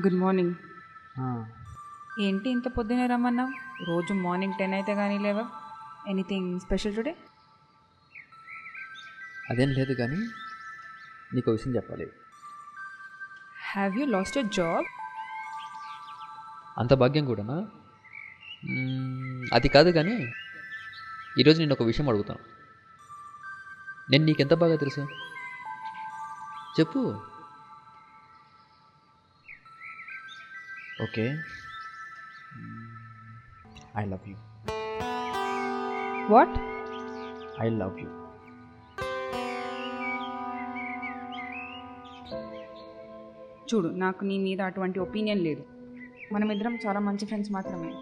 Good morning. ఆ, ఏంటి ఇంత పొద్దునే రమ్మన్నావు? రోజు మార్నింగ్ 10 అయితే కానీ లేవా? Anything special today? అదేం లేదు కానీ నీకు విషయం చెప్పాలి. Have you lost your job? అంత భాగ్యం కూడానా? అది కాదు కానీ ఈరోజు నేను ఒక విషయం అడుగుతాను. నేను నీకెంత బాగా తెలుసు చెప్పు. Okay, I love you. What? I love you. చూడు, నాకు నీ మీద అటువంటి ఒపీనియన్ లేదు. మనమిద్దరం చాలా మంచి ఫ్రెండ్స్ మాత్రమే.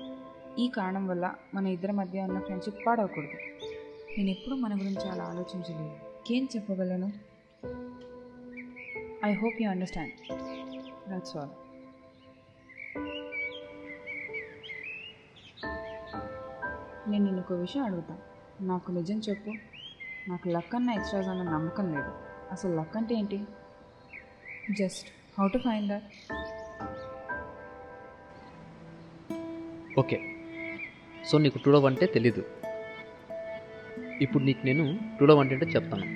ఈ కారణం వల్ల మన ఇద్దరి మధ్య ఉన్న ఫ్రెండ్షిప్ పాడవకూడదు. నేను ఎప్పుడూ మన గురించి అలా ఆలోచించలేదు. ఏం చెప్పగలను? I hope you understand. That's all. నేను నిన్ను ఒక విషయం అడుగుతా. నాకు నిజం చెప్పు. నాకు లక్ అన్న ఎక్స్ట్రాస్ అన్న నమ్మకం లేదు. అసలు లక్ అంటే ఏంటి? Just how to find that? Okay, so నీకు టూ లవ్ అంటే తెలీదు. ఇప్పుడు నీకు నేను టూ లవ్ అంటే చెప్తాను.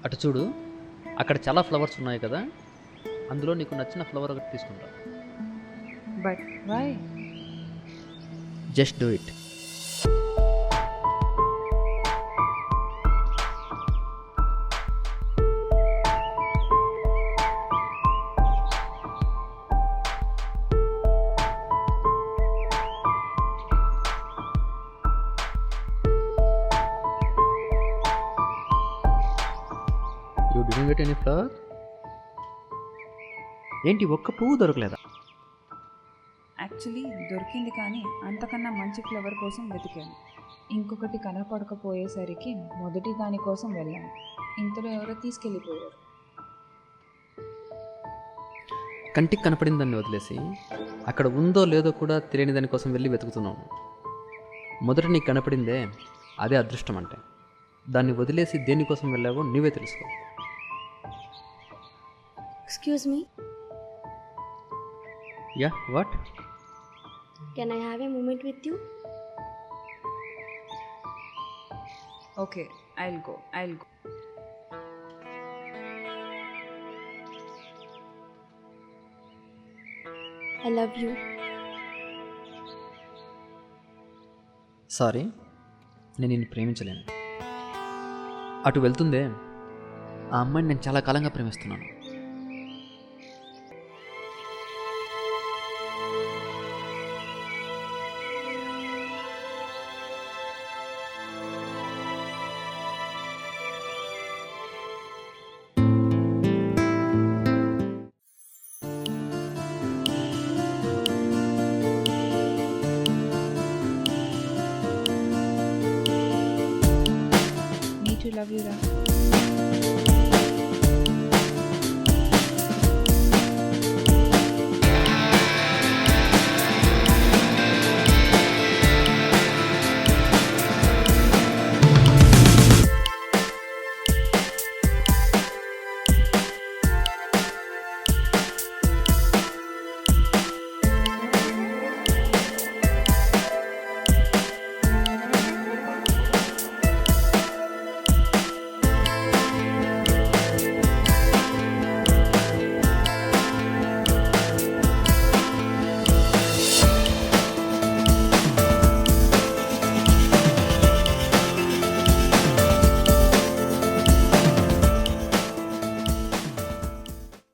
అటు చూడు, అక్కడ చాలా ఫ్లవర్స్ ఉన్నాయి కదా, అందులో నీకు నచ్చిన ఫ్లవర్ ఒకటి తీసుకుంటా. But why? Just do it. You didn't get any flower? ఏంటి ఒక్క పువ్వు దొరకలేదా? యాక్చువల్లీ దొరికింది, కానీ అంతకన్నా మంచి ఫ్లవర్ కోసం వెతికాను. ఇంకొకటి కనపడకపోయేసరికి మొదటి దానికోసం వెళ్ళాను. ఇంతలో ఎవరో తీసుకెళ్ళిపోయారు. కంటికి కనపడిన దాన్ని వదిలేసి అక్కడ ఉందో లేదో కూడా తెలియని దానికోసం వెళ్ళి వెతుకుతున్నాను. మొదట నీకు కనపడిందే, అదే అదృష్టం అంటే. దాన్ని వదిలేసి దేనికోసం వెళ్ళావో నీవే తెలుసుకో. Excuse me, yeah, what? can I have a moment with you? Okay, I'll go. I love you. Sorry, నేను నిన్ను ప్రేమించలేను. అటు వెళ్తుందే, ఆ అమ్మాయిని నేను చాలా కాలంగా ప్రేమిస్తున్నాను.